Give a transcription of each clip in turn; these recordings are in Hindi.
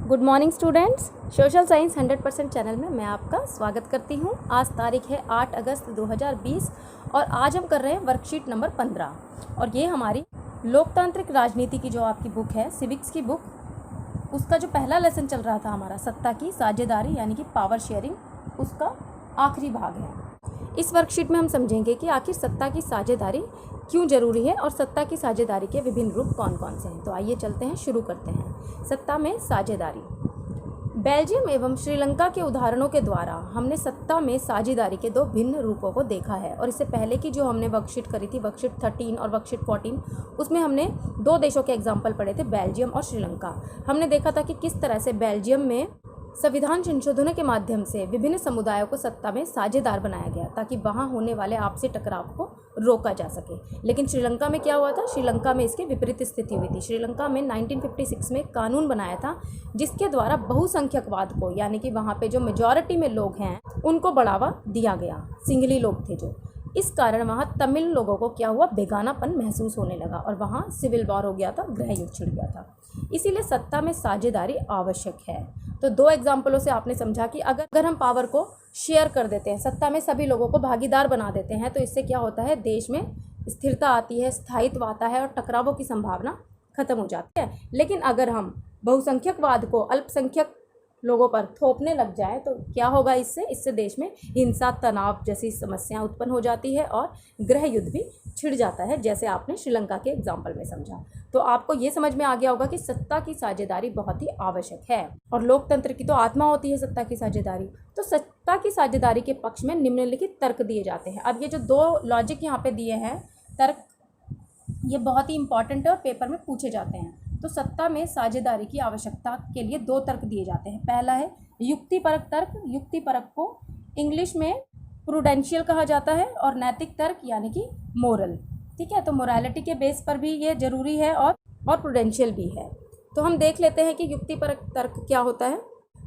Good morning students, social science 100% channel में मैं आपका स्वागत करती हूँ। आज तारीख है 8 अगस्त 2020 और आज हम कर रहे हैं वर्कशीट नंबर 15 और ये हमारी लोकतांत्रिक राजनीति की जो आपकी बुक है, सिविक्स की बुक, उसका जो पहला लेसन चल रहा था हमारा सत्ता की साझेदारी यानी कि पावर शेयरिंग, उसका आखिरी भाग है। इस वर्कशीट में हम समझेंगे कि आखिर सत्ता की साझेदारी क्यों जरूरी है और सत्ता की साझेदारी के विभिन्न रूप कौन कौन से हैं। तो आइए चलते हैं, शुरू करते हैं। सत्ता में साझेदारी। बेल्जियम एवं श्रीलंका के उदाहरणों के द्वारा हमने सत्ता में साझेदारी के दो भिन्न रूपों को देखा है। और इससे पहले की जो हमने वर्कशीट करी थी, वर्कशीट 13 और वर्कशीट 14, उसमें हमने दो देशों के एग्जाम्पल पढ़े थे, बेल्जियम और श्रीलंका। हमने देखा था कि किस तरह से बेल्जियम में संविधान संशोधनों के माध्यम से विभिन्न समुदायों को सत्ता में साझेदार बनाया गया ताकि वहां होने वाले आपसी टकराव को रोका जा सके। लेकिन श्रीलंका में क्या हुआ था? श्रीलंका में इसके विपरीत स्थिति हुई थी। श्रीलंका में 1956 में कानून बनाया था जिसके द्वारा बहुसंख्यकवाद को, यानी कि वहाँ पे जो मेजॉरिटी में लोग हैं उनको बढ़ावा दिया गया। सिंघली लोग थे जो, इस कारण वहाँ तमिल लोगों को क्या हुआ, बेगानापन महसूस होने लगा और वहाँ सिविल वॉर हो गया था, गृह युद्ध छिड़ गया था। इसीलिए सत्ता में साझेदारी आवश्यक है। तो दो एग्जाम्पलों से आपने समझा कि अगर हम पावर को शेयर कर देते हैं, सत्ता में सभी लोगों को भागीदार बना देते हैं, तो इससे क्या होता है, देश में स्थिरता आती है, स्थायित्व आता है और टकरावों की संभावना खत्म हो जाती है। लेकिन अगर हम बहुसंख्यकवाद को अल्पसंख्यक लोगों पर थोपने लग जाए तो क्या होगा? इससे देश में हिंसा, तनाव जैसी समस्याएं उत्पन्न हो जाती है और गृह युद्ध भी छिड़ जाता है, जैसे आपने श्रीलंका के एग्जाम्पल में समझा। तो आपको ये समझ में आ गया होगा कि सत्ता की साझेदारी बहुत ही आवश्यक है और लोकतंत्र की तो आत्मा होती है सत्ता की साझेदारी। तो सत्ता की साझेदारी के पक्ष में निम्नलिखित तर्क दिए जाते हैं। अब ये जो दो लॉजिक यहाँ पे दिए हैं, तर्क, ये बहुत ही इंपॉर्टेंट है और पेपर में पूछे जाते हैं। तो सत्ता में साझेदारी की आवश्यकता के लिए दो तर्क दिए जाते हैं। पहला है युक्तिपरक तर्क। युक्तिपरक को इंग्लिश में प्रूडेंशियल कहा जाता है और नैतिक तर्क यानी कि मोरल। ठीक है, तो मोरालिटी के बेस पर भी ये जरूरी है और प्रूडेंशियल भी है। तो हम देख लेते हैं कि युक्तिपरक तर्क क्या होता है।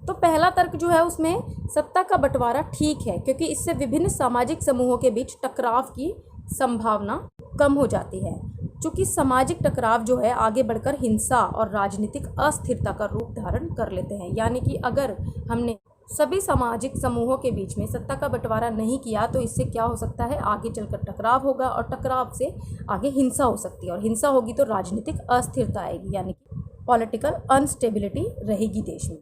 तो पहला तर्क जो है उसमें सत्ता का बंटवारा ठीक है क्योंकि इससे विभिन्न सामाजिक समूहों के बीच टकराव की संभावना कम हो जाती है। चूँकि सामाजिक टकराव जो है आगे बढ़कर हिंसा और राजनीतिक अस्थिरता का रूप धारण कर लेते हैं, यानी कि अगर हमने सभी सामाजिक समूहों के बीच में सत्ता का बंटवारा नहीं किया तो इससे क्या हो सकता है, आगे चलकर टकराव होगा और टकराव से आगे हिंसा हो सकती है और हिंसा होगी तो राजनीतिक अस्थिरता आएगी, यानी कि पॉलिटिकल अनस्टेबिलिटी रहेगी देश में।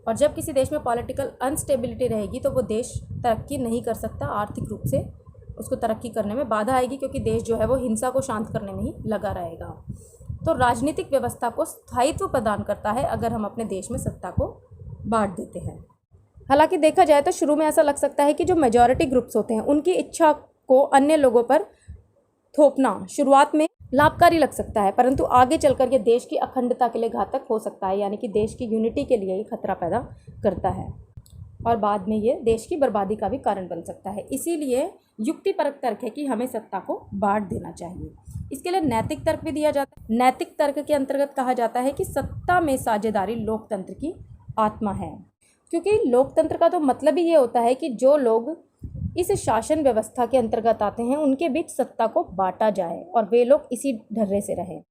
और जब किसी देश में पॉलिटिकल अनस्टेबिलिटी रहेगी तो वो देश तरक्की नहीं कर सकता, आर्थिक रूप से उसको तरक्की करने में बाधा आएगी क्योंकि देश जो है वो हिंसा को शांत करने में ही लगा रहेगा। तो राजनीतिक व्यवस्था को स्थायित्व प्रदान करता है अगर हम अपने देश में सत्ता को बांट देते हैं। हालांकि देखा जाए तो शुरू में ऐसा लग सकता है कि जो मेजॉरिटी ग्रुप्स होते हैं उनकी इच्छा को अन्य लोगों पर थोपना शुरुआत में लाभकारी लग सकता है, परंतु आगे चलकर ये देश की अखंडता के लिए घातक हो सकता है, यानी कि देश की यूनिटी के लिए ये खतरा पैदा करता है और बाद में ये देश की बर्बादी का भी कारण बन सकता है। इसीलिए युक्तिपरक तर्क है कि हमें सत्ता को बांट देना चाहिए। इसके लिए नैतिक तर्क भी दिया जाता है। नैतिक तर्क के अंतर्गत कहा जाता है कि सत्ता में साझेदारी लोकतंत्र की आत्मा है, क्योंकि लोकतंत्र का तो मतलब ही ये होता है कि जो लोग इस शासन व्यवस्था के अंतर्गत आते हैं उनके बीच सत्ता को बांटा जाए और वे लोग इसी ढर्रे से रहें।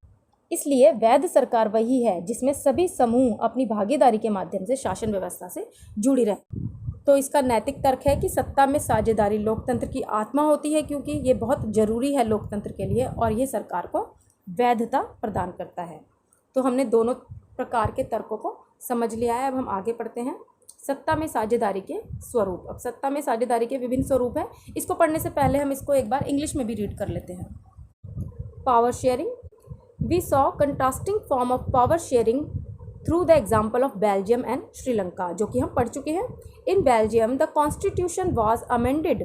इसलिए वैध सरकार वही है जिसमें सभी समूह अपनी भागीदारी के माध्यम से शासन व्यवस्था से जुड़ी रहे। तो इसका नैतिक तर्क है कि सत्ता में साझेदारी लोकतंत्र की आत्मा होती है क्योंकि ये बहुत जरूरी है लोकतंत्र के लिए और ये सरकार को वैधता प्रदान करता है। तो हमने दोनों प्रकार के तर्कों को समझ लिया है। अब हम आगे पढ़ते हैं सत्ता में साझेदारी के स्वरूप। अब सत्ता में साझेदारी के विभिन्न स्वरूप हैं। इसको पढ़ने से पहले हम इसको एक बार इंग्लिश में भी रीड कर लेते हैं। Power sharing. We saw contrasting form of power sharing through the example of Belgium and Sri Lanka, जो कि हम पढ़ चुके हैं। In Belgium, the constitution was amended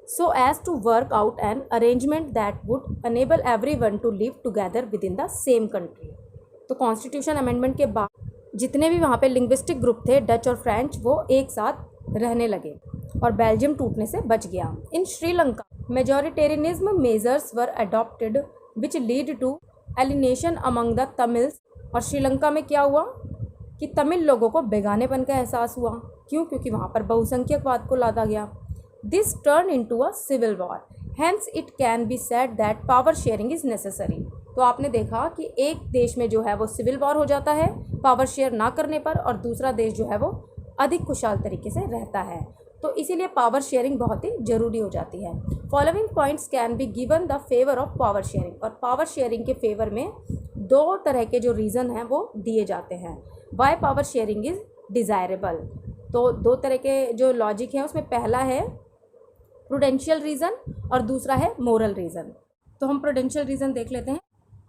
so as to work out an arrangement that would enable everyone to live together within the same country. तो कॉन्स्टिट्यूशन अमेंडमेंट के बाद जितने भी वहाँ पे लिंग्विस्टिक ग्रुप थे, डच और फ्रेंच, वो एक साथ रहने लगे और बेल्जियम टूटने से बच गया। In Sri Lanka majoritarianism measures were adopted which lead to alienation among the Tamils. और श्रीलंका में क्या हुआ कि तमिल लोगों को बेगानेपन का एहसास हुआ। क्यों? क्योंकि वहाँ पर बहुसंख्यकवाद को लादा गया। This turn into a civil war, hence it can be said that power sharing is necessary. तो आपने देखा कि एक देश में जो है वो सिविल वॉर हो जाता है पावर शेयर ना करने पर, और दूसरा देश जो है वो अधिक खुशहाल तरीके से रहता है। तो इसीलिए पावर शेयरिंग बहुत ही ज़रूरी हो जाती है। Following points can be given the favour of power sharing, और पावर शेयरिंग के फेवर में 2 तरह के जो रीज़न हैं वो दिए जाते हैं। Why power sharing is desirable, तो 2 तरह के जो लॉजिक है उसमें पहला है प्रूडेंशियल रीज़न और दूसरा है मोरल रीज़न। तो हम प्रूडेंशियल रीज़न देख लेते हैं।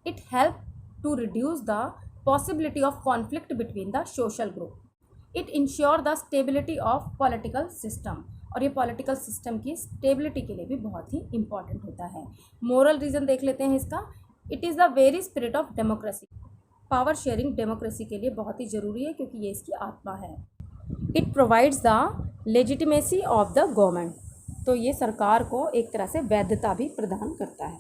It help to reduce the possibility of conflict between the social group. It ensure the stability of political system, और ये पॉलिटिकल सिस्टम की स्टेबिलिटी के लिए भी बहुत ही इंपॉर्टेंट होता है। मोरल रीज़न देख लेते हैं इसका। It is the very spirit of democracy. Power sharing democracy के लिए बहुत ही ज़रूरी है क्योंकि ये इसकी आत्मा है। It provides the legitimacy of the government, तो ये सरकार को एक तरह से वैधता भी प्रदान करता है।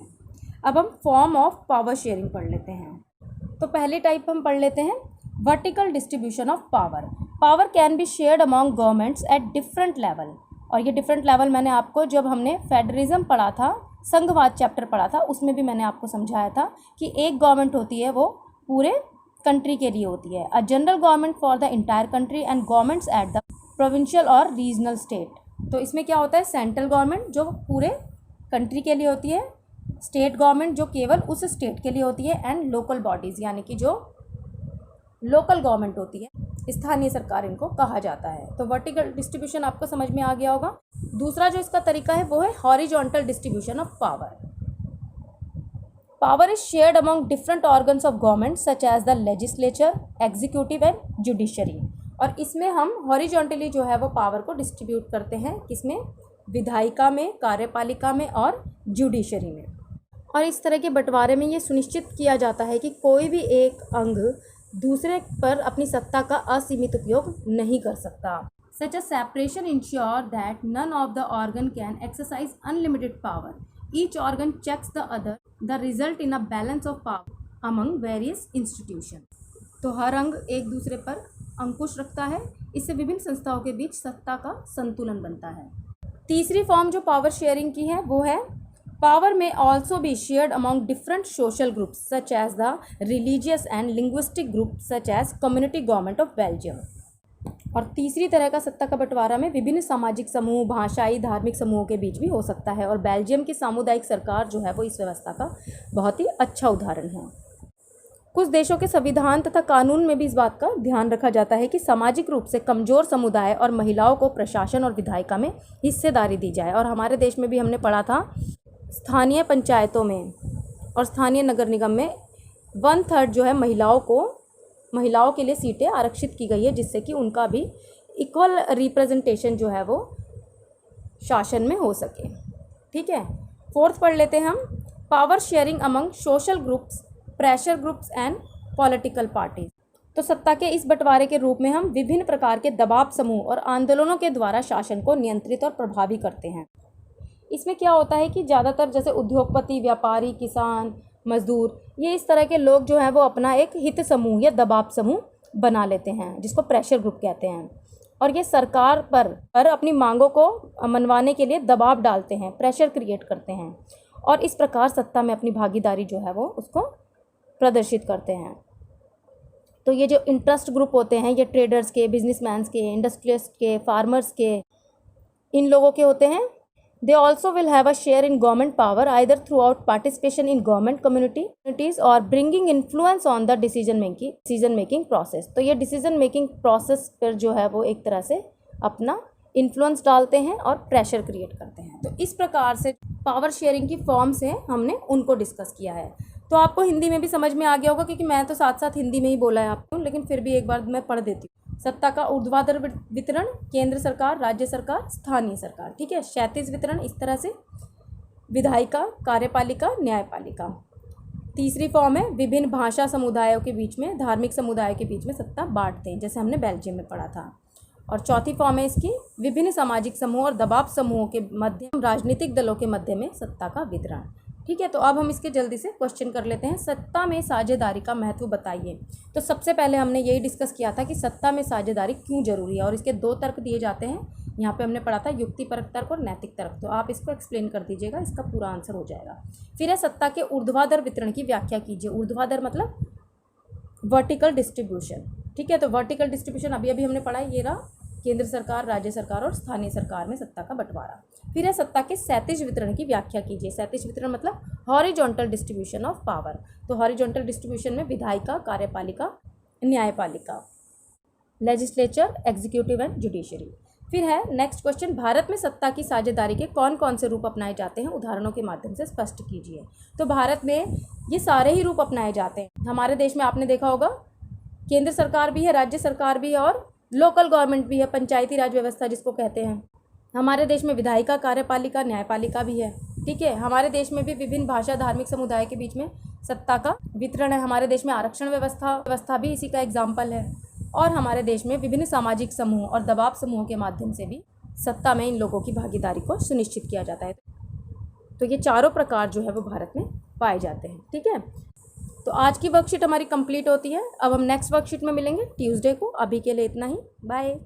अब हम फॉर्म ऑफ पावर शेयरिंग पढ़ लेते हैं। तो पहली टाइप हम पढ़ लेते हैं vertical distribution of power. Power can be shared among governments at different level, और ये डिफरेंट लेवल मैंने आपको जब हमने फेडरलिज्म पढ़ा था, संघवाद चैप्टर पढ़ा था, उसमें भी मैंने आपको समझाया था कि एक गवर्नमेंट होती है वो पूरे कंट्री के लिए होती है, a general government for the entire country and governments at the provincial और रीजनल स्टेट। तो इसमें क्या होता है, सेंट्रल गवर्नमेंट जो पूरे कंट्री के लिए होती है, स्टेट गवर्नमेंट जो केवल उस स्टेट के लिए होती है, एंड लोकल बॉडीज़ यानी कि जो लोकल गवर्नमेंट होती है, स्थानीय सरकार इनको कहा जाता है। तो वर्टिकल डिस्ट्रीब्यूशन आपको समझ में आ गया होगा। दूसरा जो इसका तरीका है वो है horizontal distribution of power. Power is shared among different organs of government such as the legislature, executive and judiciary. और इसमें हम हॉरिजॉन्टली जो है वो पावर को डिस्ट्रीब्यूट करते हैं, किसमें, विधायिका में, कार्यपालिका में और जुडिशरी में। और इस तरह के बंटवारे में ये सुनिश्चित किया जाता है कि कोई भी एक अंग दूसरे पर अपनी सत्ता का असीमित उपयोग नहीं कर सकता। Such a separation ensure that none of the organ can exercise unlimited power, each organ checks the other, the result in a balance of power among various institution. तो हर अंग एक दूसरे पर अंकुश रखता है, इससे विभिन्न संस्थाओं के बीच सत्ता का संतुलन बनता है। तीसरी फॉर्म जो पावर शेयरिंग की है वो है पावर में also be shared among different social groups such as the religious and linguistic group such as community government of Belgium. और तीसरी तरह का सत्ता का बंटवारा में विभिन्न सामाजिक समूह, भाषाई, धार्मिक समूहों के बीच भी हो सकता है, और बेल्जियम की सामुदायिक सरकार जो है वो इस व्यवस्था का बहुत ही अच्छा उदाहरण है। कुछ देशों के संविधान तथा कानून में भी इस बात का ध्यान रखा जाता है कि सामाजिक रूप से कमज़ोर समुदाय और महिलाओं को प्रशासन और विधायिका में हिस्सेदारी दी जाए। और हमारे देश में भी हमने पढ़ा था स्थानीय पंचायतों में और स्थानीय नगर निगम में 1/3 जो है महिलाओं के लिए सीटें आरक्षित की गई है, जिससे कि उनका भी इक्वल रिप्रेजेंटेशन जो है वो शासन में हो सके। ठीक है, फोर्थ पढ़ लेते हैं हम power sharing among social groups, pressure groups and political parties. तो सत्ता के इस बंटवारे के रूप में हम विभिन्न प्रकार के दबाव समूह और आंदोलनों के द्वारा शासन को नियंत्रित और प्रभावी करते हैं। इसमें क्या होता है कि ज़्यादातर जैसे उद्योगपति, व्यापारी, किसान, मजदूर, ये इस तरह के लोग जो हैं वो अपना एक हित समूह या दबाव समूह बना लेते हैं, जिसको प्रेशर ग्रुप कहते हैं, और ये सरकार पर अपनी मांगों को मनवाने के लिए दबाव डालते हैं, प्रेशर क्रिएट करते हैं, और इस प्रकार सत्ता में अपनी भागीदारी जो है वो उसको प्रदर्शित करते हैं। तो ये जो इंटरेस्ट ग्रुप होते हैं, ये ट्रेडर्स के, बिजनेसमैन्स के, इंडस्ट्रियलिस्ट के, फार्मर्स के, इन लोगों के होते हैं। They also will have a share in government power either throughout participation in government communities or bringing influence on the decision making process। तो ये decision making process पर जो है वो एक तरह से अपना इन्फ्लुएंस डालते हैं और प्रेशर क्रिएट करते हैं। तो इस प्रकार से पावर शेयरिंग की फॉर्म्स हैं, हमने उनको डिस्कस किया है। तो आपको हिंदी में भी समझ में आ गया होगा, क्योंकि मैं तो साथ साथ हिंदी में ही बोला है आपको, लेकिन फिर भी एक बार मैं पढ़ देती हूँ। सत्ता का ऊर्ध्वाधर वितरण, केंद्र सरकार, राज्य सरकार, स्थानीय सरकार। ठीक है, क्षैतिज वितरण इस तरह से विधायिका, कार्यपालिका, न्यायपालिका। तीसरी फॉर्म है विभिन्न भाषा समुदायों के बीच में, धार्मिक समुदायों के बीच में सत्ता बांटते हैं, जैसे हमने बेल्जियम में पढ़ा था। और चौथी फॉर्म है इसकी विभिन्न सामाजिक समूह और दबाव समूहों के मध्य, राजनीतिक दलों के मध्य में सत्ता का वितरण। ठीक है, तो अब हम इसके जल्दी से क्वेश्चन कर लेते हैं। सत्ता में साझेदारी का महत्व बताइए। तो सबसे पहले हमने यही डिस्कस किया था कि सत्ता में साझेदारी क्यों जरूरी है, और इसके 2 तर्क दिए जाते हैं। यहाँ पे हमने पढ़ा था युक्तिपरक तर्क और नैतिक तर्क, तो आप इसको एक्सप्लेन कर दीजिएगा, इसका पूरा आंसर हो जाएगा। फिर है सत्ता के ऊर्ध्वाधर वितरण की व्याख्या कीजिए। ऊर्ध्वाधर मतलब वर्टिकल डिस्ट्रीब्यूशन, ठीक है। तो वर्टिकल डिस्ट्रीब्यूशन अभी अभी हमने पढ़ा है, ये रहा केंद्र सरकार, राज्य सरकार और स्थानीय सरकार में सत्ता का बंटवारा। फिर है सत्ता के क्षैतिज वितरण की व्याख्या कीजिए। क्षैतिज वितरण मतलब हॉरिजॉन्टल डिस्ट्रीब्यूशन ऑफ पावर। तो हॉरिजॉन्टल डिस्ट्रीब्यूशन में विधायिका, कार्यपालिका, न्यायपालिका, लेजिस्लेचर, एग्जीक्यूटिव एंड जुडिशरी। फिर है नेक्स्ट क्वेश्चन, भारत में सत्ता की साझेदारी के कौन कौन से रूप अपनाए जाते हैं, उदाहरणों के माध्यम से स्पष्ट कीजिए। तो भारत में ये सारे ही रूप अपनाए जाते हैं। हमारे देश में आपने देखा होगा केंद्र सरकार भी है, राज्य सरकार भी है और लोकल गवर्नमेंट भी है, पंचायती राज व्यवस्था जिसको कहते हैं। हमारे देश में विधायिका, कार्यपालिका, न्यायपालिका भी है, ठीक है। हमारे देश में भी विभिन्न भाषा, धार्मिक समुदाय के बीच में सत्ता का वितरण है। हमारे देश में आरक्षण व्यवस्था भी इसी का एग्जाम्पल है। और हमारे देश में विभिन्न सामाजिक समूह और दबाव समूहों के माध्यम से भी सत्ता में इन लोगों की भागीदारी को सुनिश्चित किया जाता है। तो ये चारों प्रकार जो है वो भारत में पाए जाते हैं, ठीक है। तो आज की वर्कशीट हमारी कंप्लीट होती है। अब हम नेक्स्ट वर्कशीट में मिलेंगे ट्यूसडे को। अभी के लिए इतना ही, बाय।